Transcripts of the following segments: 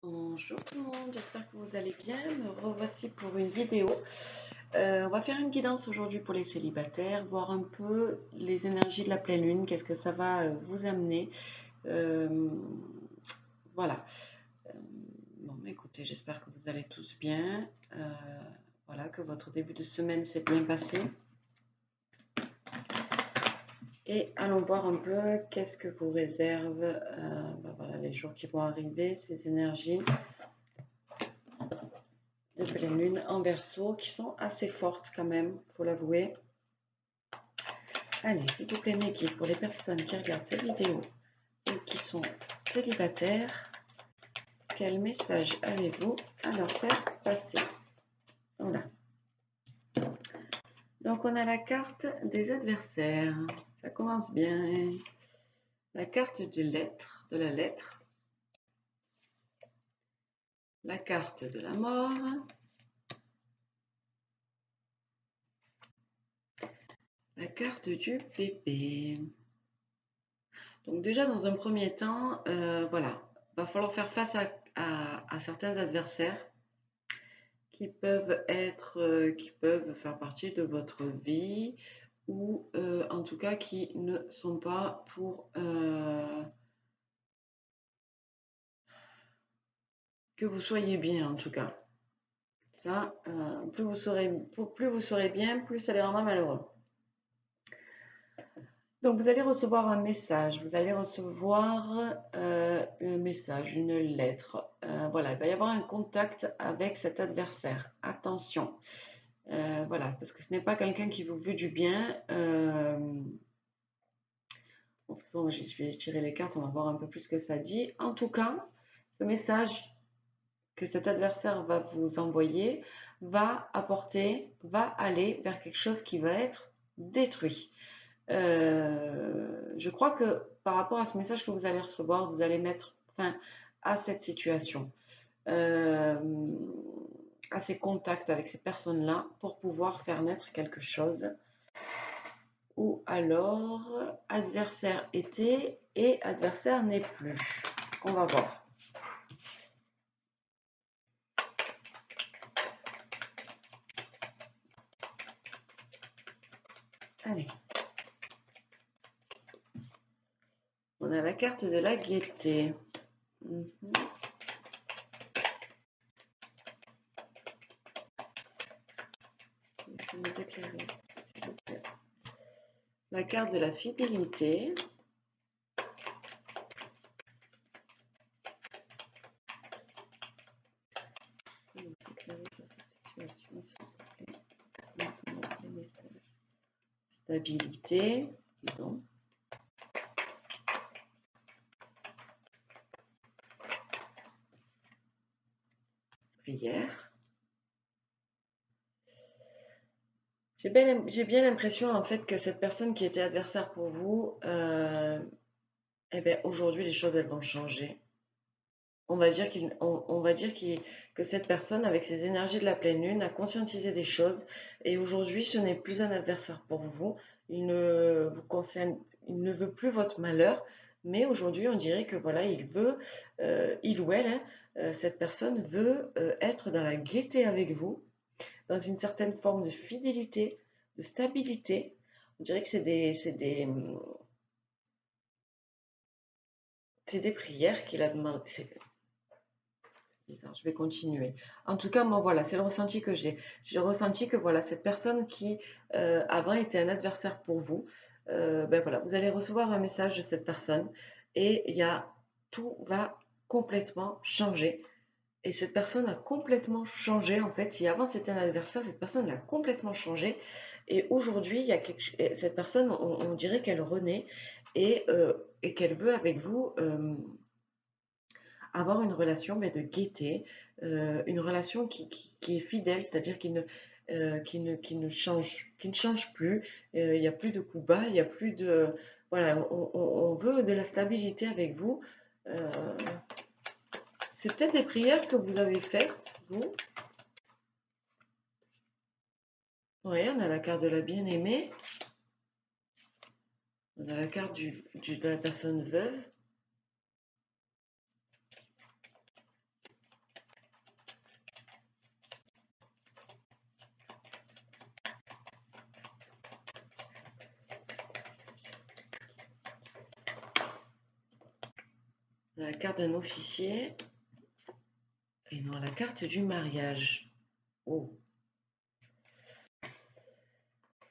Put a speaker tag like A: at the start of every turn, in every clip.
A: Bonjour tout le monde, j'espère que vous allez bien. Me revoici pour une vidéo. On va faire une guidance aujourd'hui pour les célibataires, voir un peu les énergies de la pleine lune, qu'est-ce que ça va vous amener. Euh, voilà. Bon, écoutez, j'espère que vous allez tous bien. Voilà, que votre début de semaine s'est bien passé. Et allons voir un peu qu'est-ce que vous réserve voilà, les jours qui vont arriver, ces énergies de pleine lune en Verseau qui sont assez fortes quand même, faut l'avouer. Allez, s'il vous plaît, mes guides, pour les personnes qui regardent cette vidéo et qui sont célibataires, quel message avez-vous à leur faire passer? Voilà. Donc, on a la carte des adversaires. Ça commence bien. La carte de la lettre. La carte de la mort. La carte du bébé. Donc déjà, dans un premier temps, voilà, va falloir faire face à certains adversaires qui qui peuvent faire partie de votre vie ou en tout cas qui ne sont pas pour que vous soyez bien en tout cas. Ça, plus vous serez bien, plus ça les rendra malheureux. Donc, vous allez recevoir un message, vous allez recevoir un message, une lettre. Voilà, il va y avoir un contact avec cet adversaire. Attention. Voilà, parce que ce n'est pas quelqu'un qui vous veut du bien. Bon, je vais tirer les cartes, on va voir un peu plus ce que ça dit. En tout cas, ce message que cet adversaire va vous envoyer va aller vers quelque chose qui va être détruit. Je crois que par rapport à ce message que vous allez recevoir, vous allez mettre fin à cette situation, à ces contacts avec ces personnes-là pour pouvoir faire naître quelque chose. Ou alors, adversaire était et adversaire n'est plus. On va voir. Allez. On a la carte de la gaieté. La carte de la fidélité. Stabilité, disons. Prière. J'ai bien l'impression en fait que cette personne qui était adversaire pour vous, eh bien, aujourd'hui les choses elles vont changer. On va dire que cette personne, avec ses énergies de la pleine lune, a conscientisé des choses et aujourd'hui ce n'est plus un adversaire pour vous. Il ne vous concerne, il ne veut plus votre malheur, mais aujourd'hui on dirait que voilà, il ou elle, cette personne veut être dans la gaieté avec vous, dans une certaine forme de fidélité, de stabilité. On dirait que c'est des prières qu'il a demandé. Bizarre, je vais continuer. En tout cas, moi, voilà, c'est le ressenti que j'ai. J'ai ressenti que voilà, cette personne qui avant était un adversaire pour vous, ben voilà, vous allez recevoir un message de cette personne et tout va complètement changer. Et cette personne a complètement changé en fait. Si avant c'était un adversaire, cette personne a complètement changé. Et aujourd'hui, cette personne, on dirait qu'elle renaît et qu'elle veut avec vous. Avoir une relation mais de gaieté, une relation qui est fidèle, c'est-à-dire qui ne change plus. Il n'y a plus de coups bas, il n'y a plus de... Voilà, on veut de la stabilité avec vous. Euh, c'est peut-être des prières que vous avez faites, vous. Oui, on a la carte de la bien-aimée. On a la carte de la personne veuve. la carte d'un officier et non, la carte du mariage. Oh.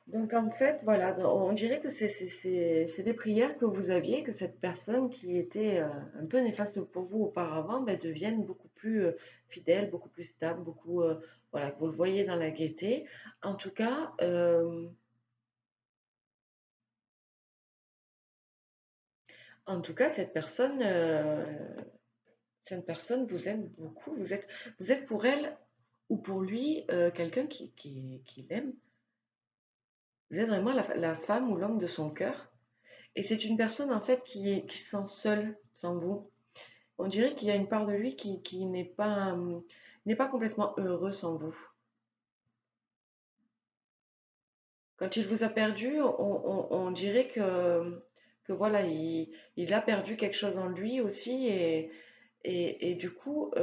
A: Donc en fait, voilà, on dirait que c'est des prières que vous aviez, que cette personne qui était un peu néfaste pour vous auparavant, ben, devienne beaucoup plus fidèle, beaucoup plus stable, beaucoup, voilà, vous le voyez dans la gaieté. En tout cas, cette personne vous aime beaucoup. Vous êtes pour elle ou pour lui quelqu'un qui l'aime. Vous êtes vraiment la femme ou l'homme de son cœur. Et c'est une personne en fait qui se sent seule sans vous. On dirait qu'il y a une part de lui qui n'est pas complètement heureux sans vous. Quand il vous a perdu, on dirait que voilà, il a perdu quelque chose en lui aussi et du coup,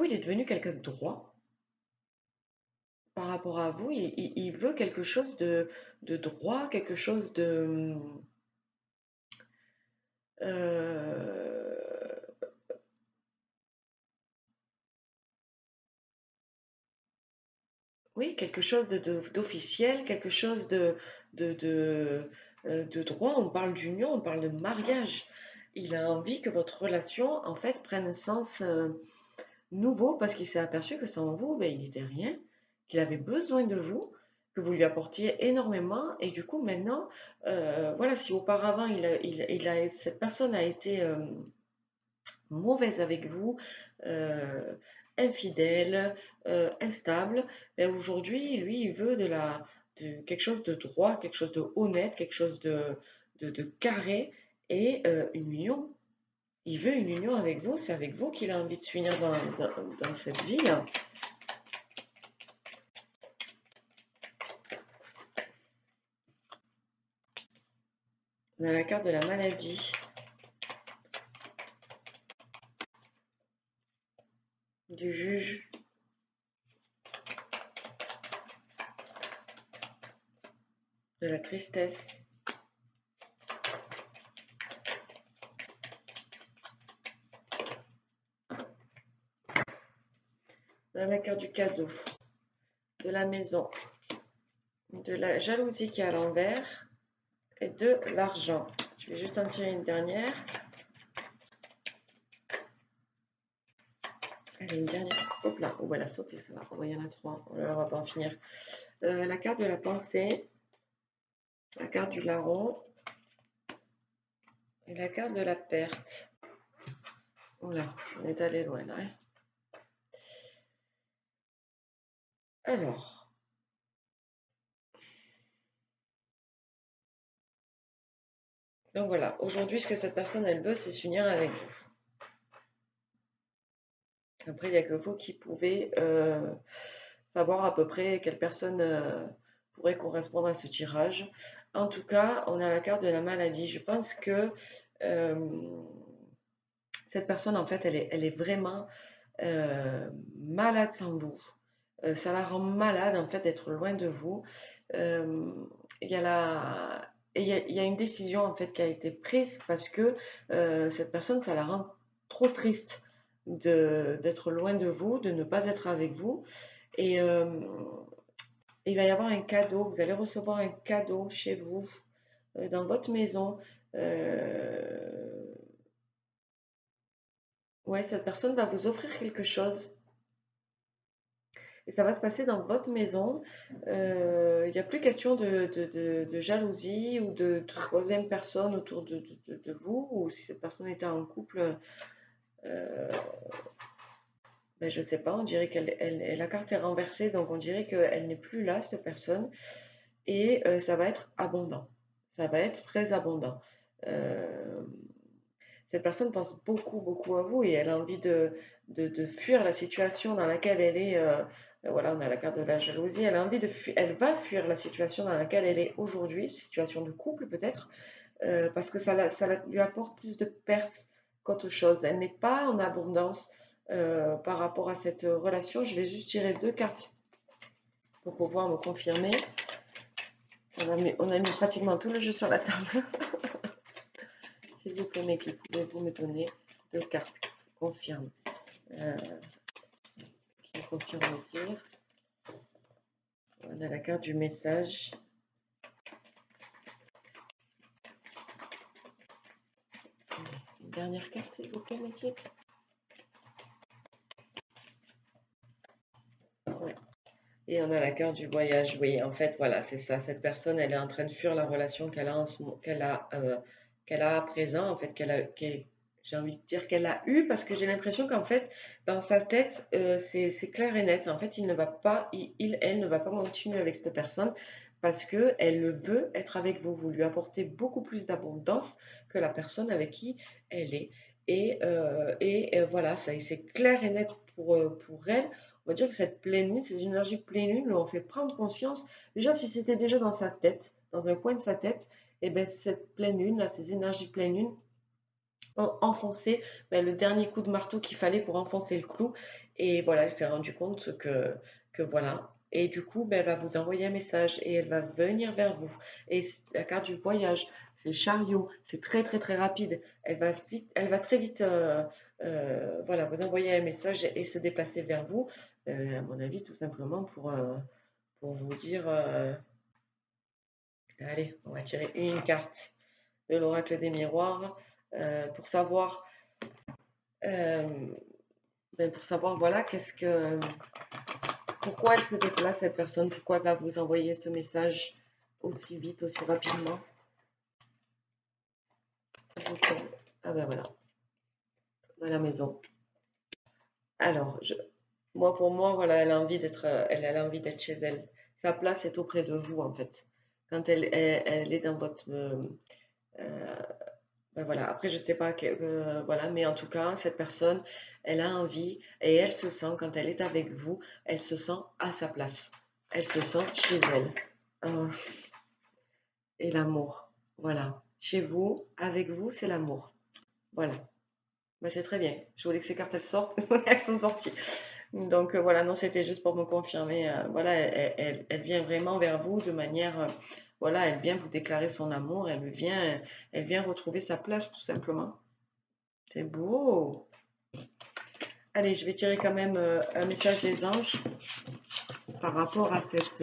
A: il est devenu quelqu'un de droit par rapport à vous. Il veut quelque chose de droit, quelque chose de euh, oui, quelque chose d'officiel, quelque chose de, de, de droit. On parle d'union, on parle de mariage. Il a envie que votre relation, en fait, prenne un sens nouveau parce qu'il s'est aperçu que sans vous, ben, il n'était rien, qu'il avait besoin de vous, que vous lui apportiez énormément. Et du coup, maintenant, voilà, si auparavant, cette personne a été mauvaise avec vous, euh, infidèle, instable, ben aujourd'hui, lui, il veut quelque chose de droit, quelque chose de honnête, quelque chose de carré et une union. Il veut une union avec vous, c'est avec vous qu'il a envie de s'unir dans cette vie. On a la carte de la maladie, du juge, de la tristesse. On a la carte du cadeau, de la maison, de la jalousie qui est à l'envers et de l'argent. Je vais juste en tirer une dernière. Allez, une dernière. Hop là. Oh, elle a sauté, ça va. Oh, il y en a trois. On va pas en finir. La carte de la pensée, la carte du larron et la carte de la perte. Oula, on est allé loin là, hein. Alors, donc voilà. Aujourd'hui, ce que cette personne, elle veut, c'est s'unir avec vous. Après, il n'y a que vous qui pouvez savoir à peu près quelle personne pourrait correspondre à ce tirage. En tout cas, on a la carte de la maladie. Je pense que euh, cette personne, en fait, elle est vraiment malade sans vous. Ça la rend malade, en fait, d'être loin de vous. Euh, il y a il y a une décision, en fait, qui a été prise parce que cette personne, ça la rend trop triste d'être loin de vous, de ne pas être avec vous. Et il va y avoir un cadeau. Vous allez recevoir un cadeau chez vous, dans votre maison. Euh, ouais, cette personne va vous offrir quelque chose. Et ça va se passer dans votre maison. Il n'y a plus question de jalousie ou de troisième personne autour de vous, ou si cette personne était en couple, euh, ben je ne sais pas, on dirait la carte est renversée, donc on dirait qu'elle n'est plus là, cette personne, et ça va être abondant. Ça va être très abondant. Euh, Cette personne pense beaucoup, beaucoup à vous et elle a envie de fuir la situation dans laquelle elle est. Voilà, on a la carte de la jalousie. Elle a envie elle va fuir la situation dans laquelle elle est aujourd'hui, situation de couple peut-être, parce que lui apporte plus de pertes qu'autre chose. Elle n'est pas en abondance par rapport à cette relation. Je vais juste tirer deux cartes pour pouvoir me confirmer. On a mis pratiquement tout le jeu sur la table. S'il vous plaît, mec, pouvez-vous me donner 2 cartes qui confirment le tir. On a la carte du message. Une dernière carte, s'il vous plaît, l'équipe. Ouais. Et on a la carte du voyage. Oui, en fait, voilà, c'est ça. Cette personne, elle est en train de fuir la relation qu'elle a en ce qu'elle a à présent, en fait, j'ai envie de dire qu'elle a eu, parce que j'ai l'impression qu'en fait, dans sa tête, c'est clair et net. En fait, il ne va pas, elle ne va pas continuer avec cette personne parce que elle veut être avec vous. Vous lui apportez beaucoup plus d'abondance que la personne avec qui elle est. Voilà, c'est clair et net pour elle. On va dire que cette pleine lune, ces énergies pleine lune, lui ont fait prendre conscience. Déjà, si c'était déjà dans sa tête, dans un coin de sa tête, et bien cette pleine lune, là, ces énergies pleine lune, ont enfoncé le dernier coup de marteau qu'il fallait pour enfoncer le clou. Et voilà, elle s'est rendue compte que voilà. Et du coup, elle va vous envoyer un message et elle va venir vers vous. Et la carte du voyage, c'est chariot, c'est très très très rapide. Elle va très vite voilà, vous envoyer un message et se déplacer vers vous. À mon avis, tout simplement pour vous dire allez, on va tirer une carte de l'oracle des miroirs pour savoir pour savoir voilà pourquoi elle se déplace cette personne, pourquoi elle va vous envoyer ce message aussi vite, aussi rapidement. Ah ben voilà, à la maison. Alors, pour moi, voilà, elle a envie d'être chez elle. Sa place est auprès de vous en fait. Quand elle est dans votre ben voilà, après, je ne sais pas, voilà, mais en tout cas, cette personne, elle a envie et elle se sent, quand elle est avec vous, elle se sent à sa place. Elle se sent chez elle. Euh, et l'amour, voilà. Chez vous, avec vous, c'est l'amour. Voilà. Ben, c'est très bien. Je voulais que ces cartes, elles sortent. Elles sont sorties. Donc voilà, non, c'était juste pour me confirmer. Voilà, elle vient vraiment vers vous de manière, voilà, elle vient vous déclarer son amour, elle vient retrouver sa place tout simplement. C'est beau. Allez, je vais tirer quand même un message des anges par rapport à cette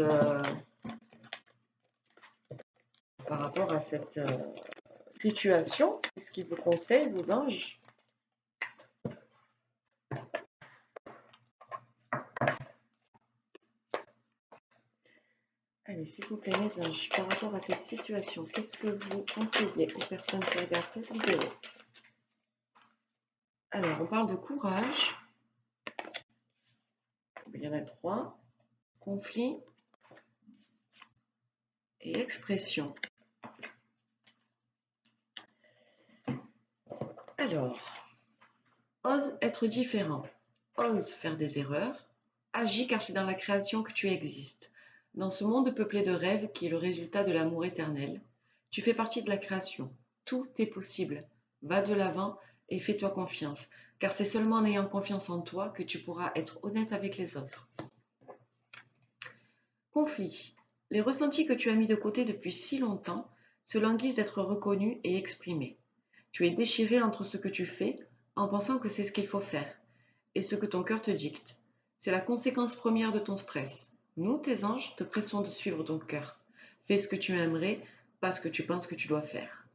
A: situation. Qu'est-ce qu'ils vous conseillent, vos anges? Allez, s'il vous plaît, mes anges, par rapport à cette situation, qu'est-ce que vous conseillez aux personnes qui regardent cette vidéo? Alors, on parle de courage. Il y en a 3. Conflit et expression. Alors, ose être différent. Ose faire des erreurs. Agis car c'est dans la création que tu existes. Dans ce monde peuplé de rêves qui est le résultat de l'amour éternel, tu fais partie de la création. Tout est possible. Va de l'avant et fais-toi confiance, car c'est seulement en ayant confiance en toi que tu pourras être honnête avec les autres. Conflit. Les ressentis que tu as mis de côté depuis si longtemps se languissent d'être reconnus et exprimés. Tu es déchiré entre ce que tu fais en pensant que c'est ce qu'il faut faire et ce que ton cœur te dicte. C'est la conséquence première de ton stress. Nous, tes anges, te pressons de suivre ton cœur. Fais ce que tu aimerais, pas ce que tu penses que tu dois faire.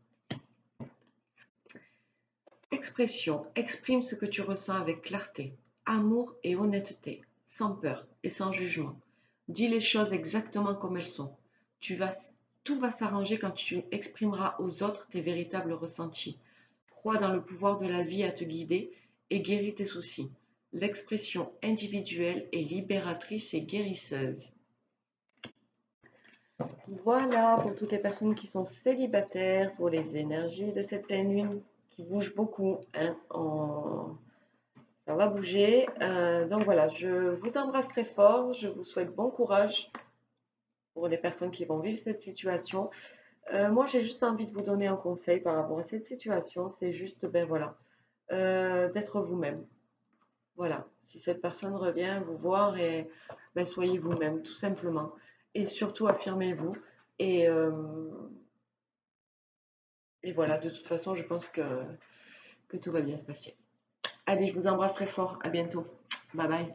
A: Expression. Exprime ce que tu ressens avec clarté, amour et honnêteté, sans peur et sans jugement. Dis les choses exactement comme elles sont. Tout va s'arranger quand tu exprimeras aux autres tes véritables ressentis. Crois dans le pouvoir de la vie à te guider et guéris tes soucis. L'expression individuelle est libératrice et guérisseuse. Voilà pour toutes les personnes qui sont célibataires, pour les énergies de cette pleine lune qui bougent beaucoup. Hein, ça va bouger. Donc voilà, je vous embrasse très fort. Je vous souhaite bon courage pour les personnes qui vont vivre cette situation. Moi, j'ai juste envie de vous donner un conseil par rapport à cette situation. C'est juste, ben voilà, d'être vous-même. Voilà, Si cette personne revient vous voir, et ben, soyez vous-même, tout simplement. Et surtout, affirmez-vous. Et, et voilà, de toute façon, je pense que tout va bien se passer. Allez, je vous embrasse très fort. À bientôt. Bye bye.